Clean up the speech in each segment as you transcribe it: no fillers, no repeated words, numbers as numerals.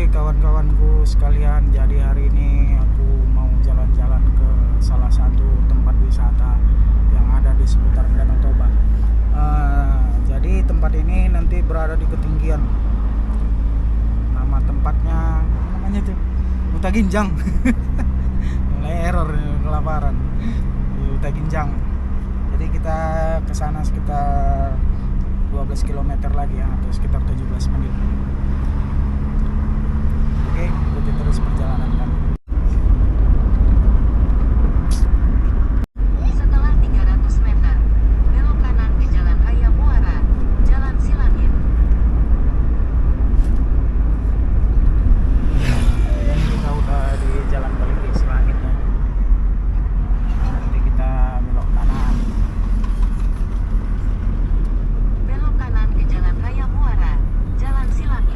kawan-kawanku sekalian, jadi hari ini aku mau jalan-jalan ke salah satu tempat wisata yang ada di seputar Danau Toba. Jadi tempat ini nanti berada di ketinggian. Nama tempatnya namanya tuh Huta Ginjang. Mulai error, kelaparan. Huta Ginjang. Jadi kita ke sana sekitar 12 km lagi ya, atau sekitar 17 menit. Oke, ikuti terus perjalanan kami. Setelah 300 meter, belok kanan ke Jalan Raya Muara, Jalan Silangit. Dan kita udah di jalan balik di Silangit ya. Nanti kita belok kanan. Belok kanan ke Jalan Raya Muara, Jalan Silangit.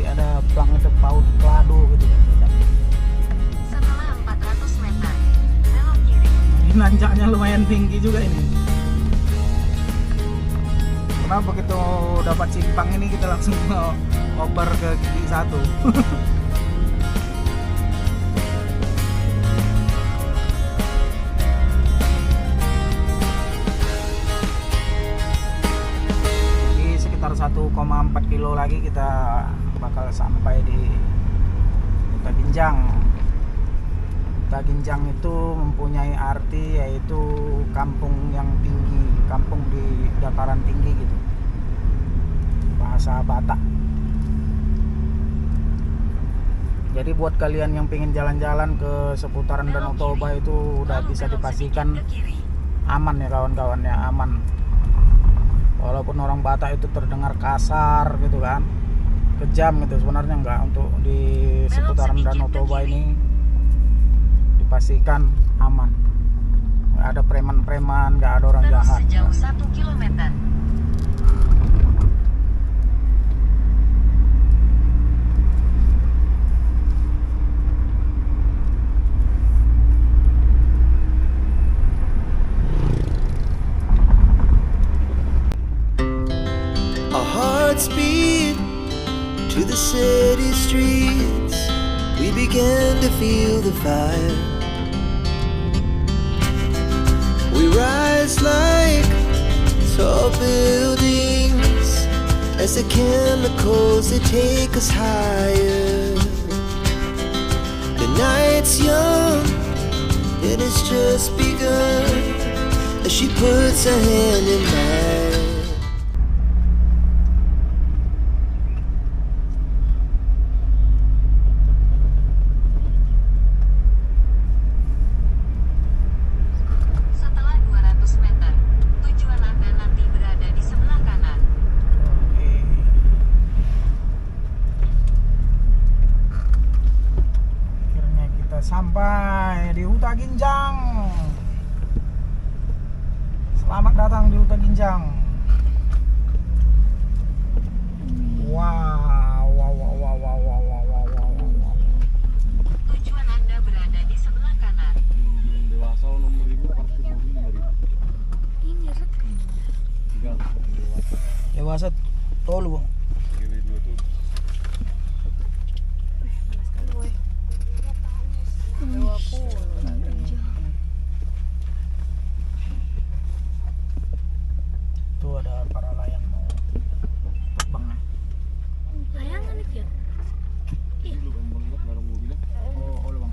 ada plang itu paut peladu gitu. Setelah 400 meter, belok kiri. Ini nanjaknya lumayan tinggi juga ini. Karena begitu dapat simpang ini kita langsung oper ke gigi 1. Sekitar 1,4 kilo lagi kita bakal sampai di Huta Ginjang. Huta Ginjang itu mempunyai arti yaitu kampung yang tinggi, kampung di dataran tinggi gitu, bahasa Batak. Jadi buat kalian yang pengen jalan-jalan ke seputaran Danau Toba itu udah bisa dipastikan aman ya kawan-kawan ya, aman. Walaupun orang Batak itu terdengar kasar gitu kan, kejam gitu, sebenarnya enggak. Untuk di seputaran Danau Toba ini dipastikan aman, nggak ada preman-preman, nggak ada orang Terus jahat. sejauh 1 kilometer. Our hearts beat to the city streets. We began to feel the fire. We rise like tall buildings as the chemicals they take us higher. The night's young and it's just begun as she puts her hand in mine. Setelah 200 meter, tujuan Anda nanti berada di sebelah kanan. Akhirnya kita sampai di Huta Ginjang. Selamat datang di Huta Ginjang. Wow, wow, wow, wow, wow, wow, wow, wow, wow, wow. Tujuan Anda berada di sebelah kanan. Dewasa nomor 1000 pasti mobil dari Dewasa tolu. kiri 2 tuh. Tuh ada para layang mau terbang ya. Layangan itu ya? Lu gampang banget larang mobilnya. Oh, lu bang.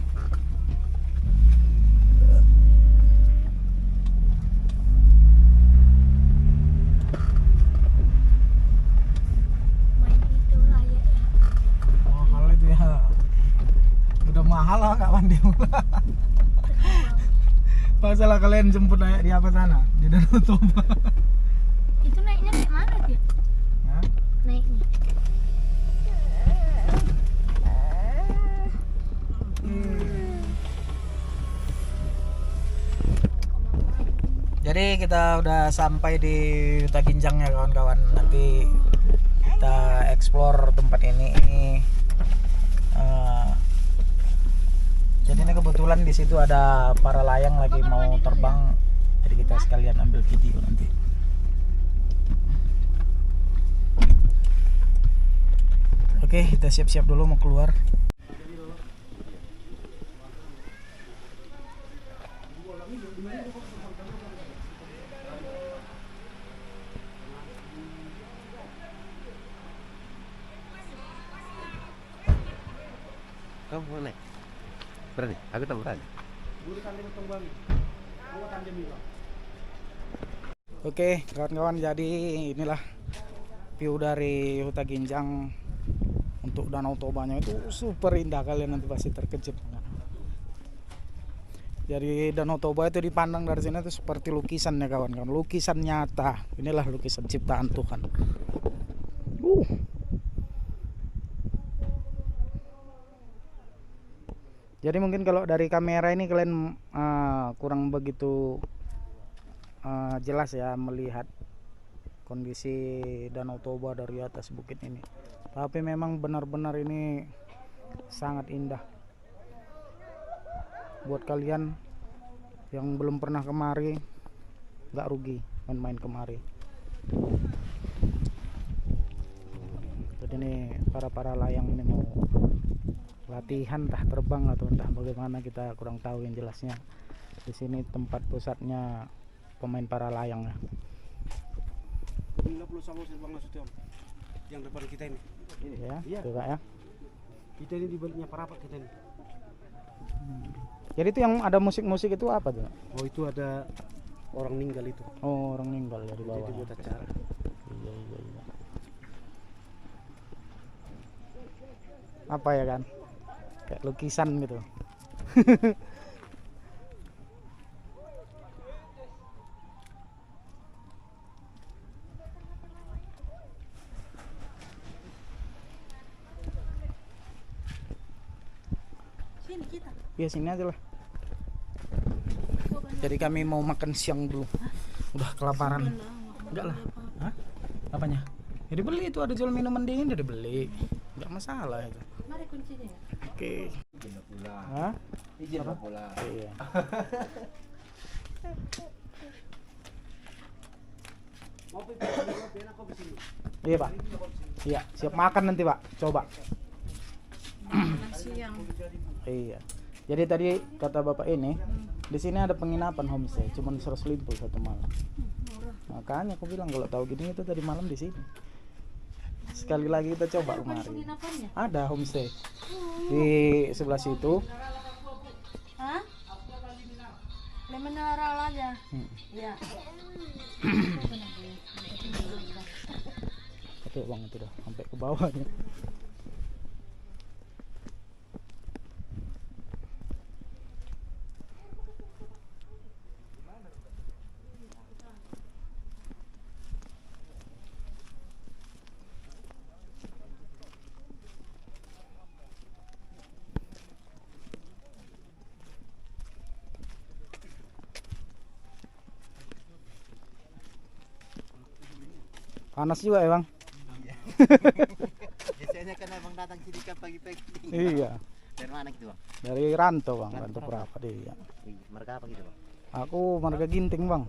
Main itu layak ya. Mahal itu ya. Udah mahal lah kawan dia. Masalah kalian jemput naik di apa sana? Di Danau Toba. Itu naiknya kayak mana tuh ya? Hah? Naiknya. Jadi kita udah sampai di Huta Ginjang ya kawan-kawan. Nanti kita explore tempat ini. Jadi ini kebetulan di situ ada para layang lagi mau terbang. Jadi kita sekalian ambil video nanti. Oke, kita siap-siap dulu mau keluar. Kamu mau naik? Berani? Aku tak berani. Oke, kawan-kawan, jadi inilah view dari Huta Ginjang. Untuk Danau Tobanya itu super indah, kalian nanti pasti terkejut. Jadi Danau Toba itu dipandang dari sini itu seperti lukisan ya kawan-kawan, lukisan nyata. Inilah lukisan ciptaan Tuhan. Jadi mungkin kalau dari kamera ini kalian kurang begitu jelas ya melihat kondisi Danau Toba dari atas bukit ini. Tapi memang benar-benar ini sangat indah. Buat kalian yang belum pernah kemari, nggak rugi main-main kemari. Jadi ini para layang ini mau latihan, entah terbang atau entah bagaimana, kita kurang tahu yang jelasnya. Di sini tempat pusatnya pemain para layang ya. Ini perlu sama Bang Nasution yang depan kita ini. Ya, Iya. tuh Kak ya. Kita ini di baliknya parapat kita ini. Jadi itu yang ada musik-musik itu apa tuh? Oh itu ada orang meninggal itu. Oh, orang meninggal ya di bawah. Jadi buat acara. Iya. Apa ya kan? Kayak lukisan gitu. Sini kita. Ya sini aja lah. Jadi kami mau makan siang dulu. Udah kelaparan. Enggak lah. Hah? Apanya? Ya dibeli, itu ada jual minuman dingin, udah dibeli. Enggak masalah itu. Mari kuncinya ya. Oke. Hah? Izin pulang. Iya. Mau pergi enak kok di sini. Iya, Pak. Iya, siap makan nanti, Pak. Coba. Nasi yang Iya. Jadi tadi kata Bapak ini, di sini ada penginapan homestay, cuma 100.000 satu malam. Makanya aku bilang kalau tahu gini itu tadi malam di sini. Sekali lagi kita coba kemari. penginapannya. Ada homestay di sebelah situ. Hah? Mineral aja. Iya. Oke bang, itu dah sampai ke bawahnya. Panas juga ya bang. Biasanya kan abang datang sini kan pagi-pagi. Iya. Dari mana gitu bang? Dari Rantau bang, Rantau Perapat iya. Wih, marga apa gitu bang? Aku marga Ginting bang.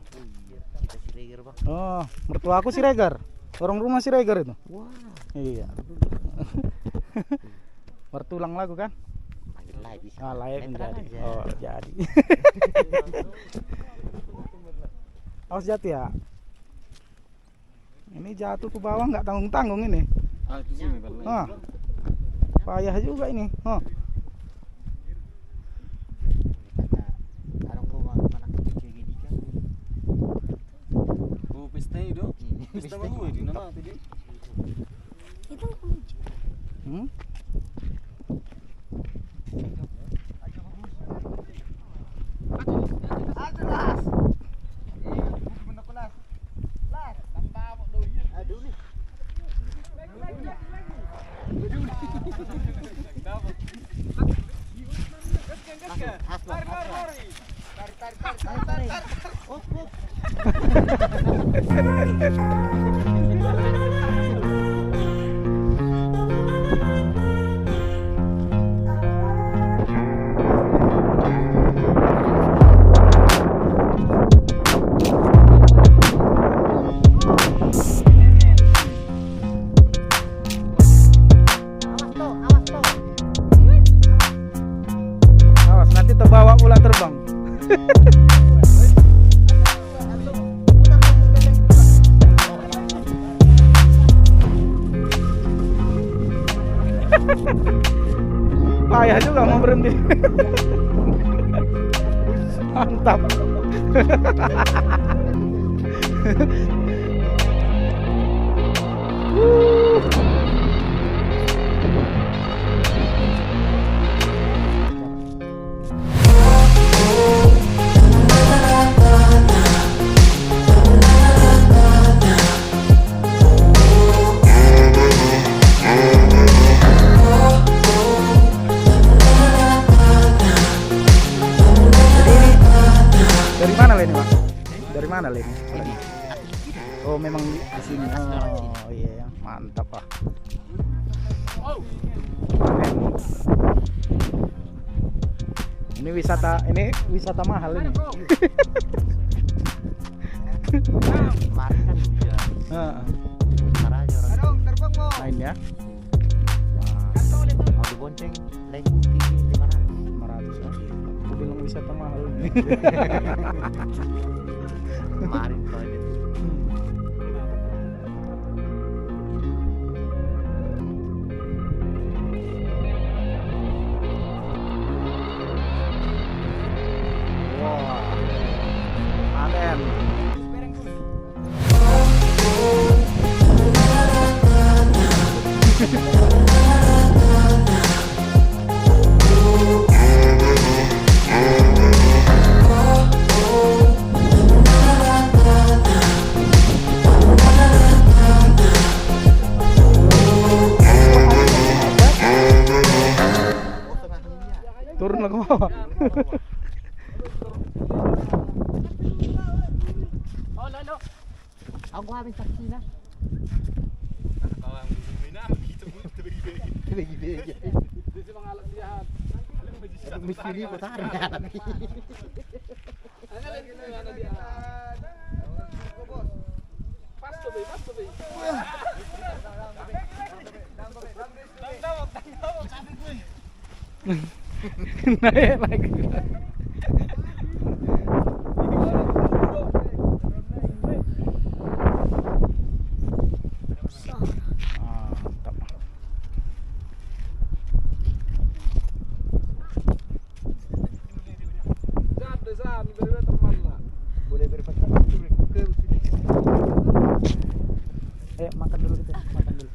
Iya, kita Siregar bang. Oh, mertua aku Siregar. Orang rumah Siregar itu. Wah, Iya. Bertulang lagu kan? panggil live bisa. Ah, live Veteran menjadi. aja. Oh, jadi. Awas jatuh ya. Ini jatuh ke bawah nggak tanggung-tanggung ini. Ah, itu sini kan. Ah. Payah juga ini. Oh. Kata orang rumah mana cucu gini kan. Oh, pesta itu. Pesta mau itu nama tadi. Itu kunci. Hmm? Aduh nih. Awas nanti terbawa pula terbang. Payah juga mau berhenti. Mantap. Dari mana Leni, Pak? Dari mana Leni? Oh, memang di sini. Oh, iya ya. Mantap, Pak. Ini wisata mahal ini. Kemarin kan hujan. Heeh. Ntar aja orang Main ya. mau dibonceng naik bukti 500. 500 ya. Aku bilang wisata mahal ini. Kemarin soalnya. Wah. Panen. Turun lah ke bawah. Aku habis taksi lah. Bagi-bagi. Miskin ini besar ya tapi. Naik lagi. Mantap. Boleh berpasang ke sini. Ayo makan dulu kita, makan dulu.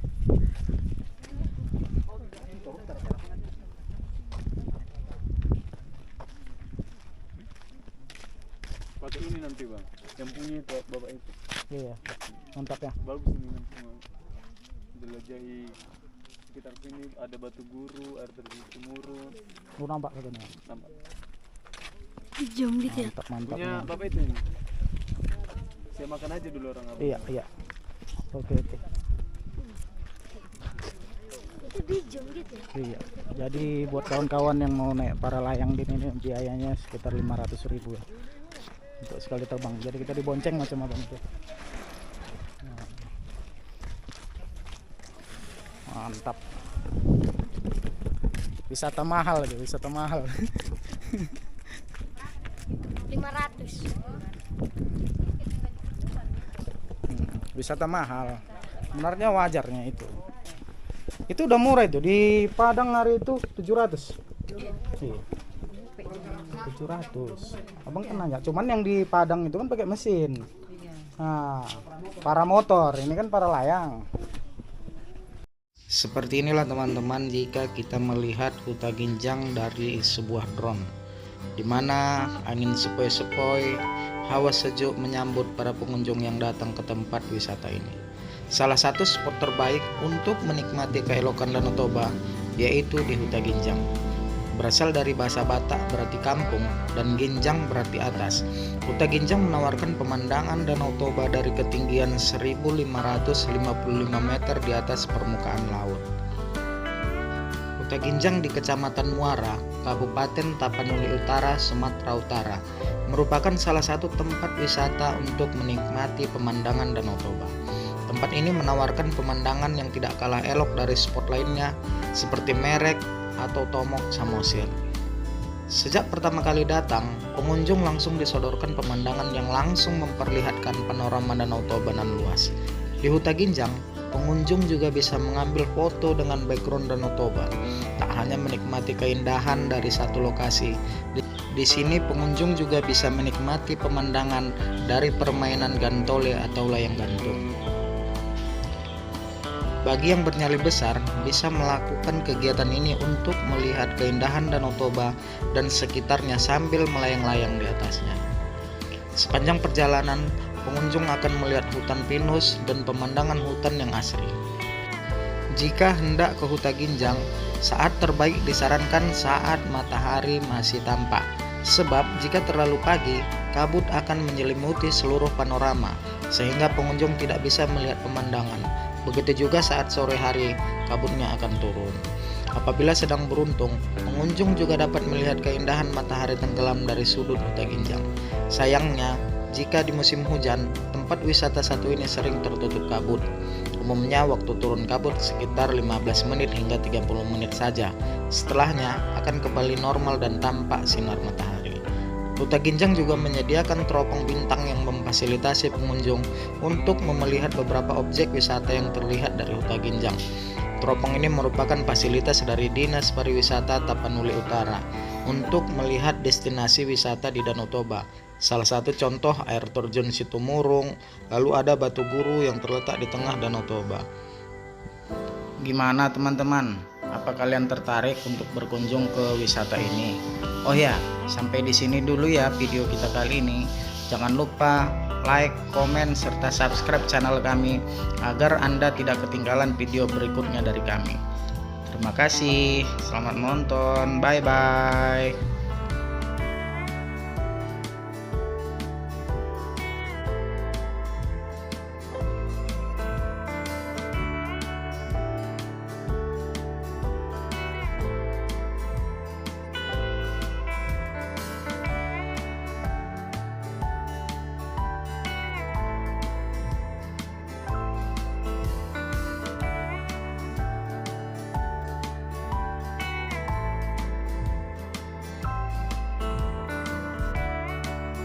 Pakai ini nanti bang, yang punya itu bapak itu. Iya, mantap ya. Bagus ini nanti mau jelajahi sekitar sini, ada batu guru, air terjun Cemuru, Lu nampak katanya. nampak. Jam gitu ya. Mantap, mantap. Punya mantap. bapak itu ini. Saya makan aja dulu orang abang. Iya, iya. Oke, oke. Itu di jam gitu ya. Iya. Jadi buat kawan-kawan yang mau naik para layang di sini biayanya sekitar 500.000 ya. Untuk sekali terbang. Jadi kita dibonceng macam abang itu. Nah. Mantap. Wisata mahal aja, wisata mahal. 500. Wisata mahal. Sebenarnya wajarnya itu. Itu udah murah itu di Padang hari itu 700. Iya. 700. Abang kan nanya, cuman yang di Padang itu kan pakai mesin. Nah, para motor, ini kan para layang. Seperti inilah teman-teman jika kita melihat Huta Ginjang dari sebuah drone, di mana angin sepoi-sepoi, hawa sejuk menyambut para pengunjung yang datang ke tempat wisata ini. Salah satu spot terbaik untuk menikmati keelokan Danau Toba yaitu di Huta Ginjang. Berasal dari bahasa Batak berarti kampung dan Ginjang berarti atas. Huta Ginjang menawarkan pemandangan Danau Toba dari ketinggian 1555 meter di atas permukaan laut. Huta Ginjang di Kecamatan Muara, Kabupaten Tapanuli Utara, Sumatera Utara, merupakan salah satu tempat wisata untuk menikmati pemandangan Danau Toba. Tempat ini menawarkan pemandangan yang tidak kalah elok dari spot lainnya seperti Merek atau Tomok Samosir. Sejak pertama kali datang, pengunjung langsung disodorkan pemandangan yang langsung memperlihatkan panorama Danau Toba nan luas. Di Huta Ginjang, pengunjung juga bisa mengambil foto dengan background Danau Toba. Tak hanya menikmati keindahan dari satu lokasi, di sini pengunjung juga bisa menikmati pemandangan dari permainan gantole atau layang gantung. Bagi yang bernyali besar, bisa melakukan kegiatan ini untuk melihat keindahan Danau Toba dan sekitarnya sambil melayang-layang di atasnya. Sepanjang perjalanan, pengunjung akan melihat hutan pinus dan pemandangan hutan yang asri. Jika hendak ke Huta Ginjang, saat terbaik disarankan saat matahari masih tampak. Sebab jika terlalu pagi, kabut akan menyelimuti seluruh panorama, sehingga pengunjung tidak bisa melihat pemandangan. Begitu juga saat sore hari, kabutnya akan turun. Apabila sedang beruntung, pengunjung juga dapat melihat keindahan matahari tenggelam dari sudut Huta Ginjang. Sayangnya, jika di musim hujan, tempat wisata satu ini sering tertutup kabut. Umumnya waktu turun kabut sekitar 15 menit hingga 30 menit saja. Setelahnya akan kembali normal dan tampak sinar matahari. Huta Ginjang juga menyediakan teropong bintang yang memfasilitasi pengunjung untuk melihat beberapa objek wisata yang terlihat dari Huta Ginjang. Teropong ini merupakan fasilitas dari Dinas Pariwisata Tapanuli Utara untuk melihat destinasi wisata di Danau Toba. Salah satu contoh air terjun Situmurung, lalu ada Batu Guru yang terletak di tengah Danau Toba. Gimana teman-teman? Apa kalian tertarik untuk berkunjung ke wisata ini? Oh ya, sampai di sini dulu ya video kita kali ini. Jangan lupa like, komen, serta subscribe channel kami agar Anda tidak ketinggalan video berikutnya dari kami. Terima kasih, selamat menonton, bye-bye.